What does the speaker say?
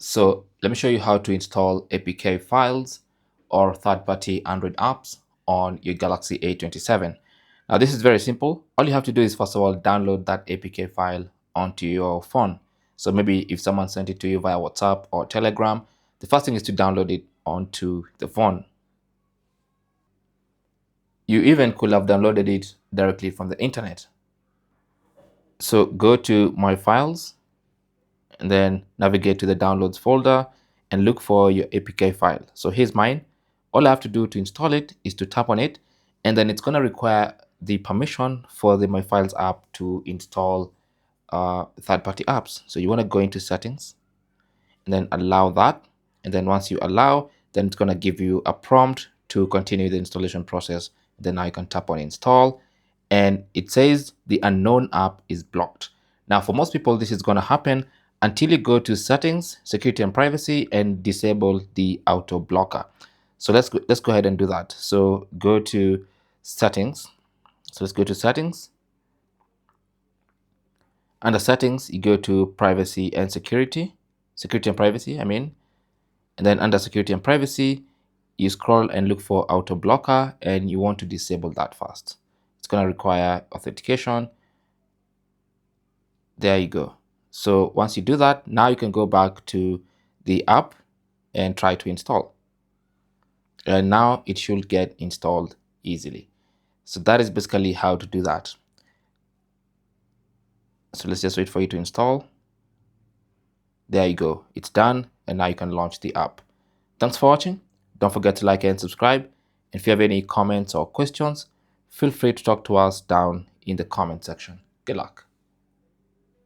So let me show you how to install APK files or third-party Android apps on your Galaxy A27. Now this is very simple. All you have to do is first of all download that APK file onto your phone. So maybe if someone sent it to you via WhatsApp or Telegram, the first thing is to download it onto the phone. You even could have downloaded it directly from the internet. So go to My Files and then navigate to the Downloads folder and look for your APK file. So here's mine. All I have to do to install it is to tap on it, and then it's going to require the permission for the My Files app to install third-party apps. So you want to go into Settings and then allow that. And then once you allow, then it's going to give you a prompt to continue the installation process. Then now you can tap on Install, and it says the unknown app is blocked. Now, for most people, this is going to happen until you go to Settings, Security and Privacy, and disable the auto blocker. So let's go ahead and do that. So go to Settings. So let's go to Settings. Under Settings, you go to Privacy and Security and Privacy, I mean. And then under Security and Privacy, you scroll and look for auto blocker, and you want to disable that first. It's going to require authentication. There you go. So once you do that, now you can go back to the app and try to install. And now it should get installed easily. So that is basically how to do that. So let's just wait for it to install. There you go. It's done, and now you can launch the app. Thanks for watching. Don't forget to like and subscribe. And if you have any comments or questions, feel free to talk to us down in the comment section. Good luck.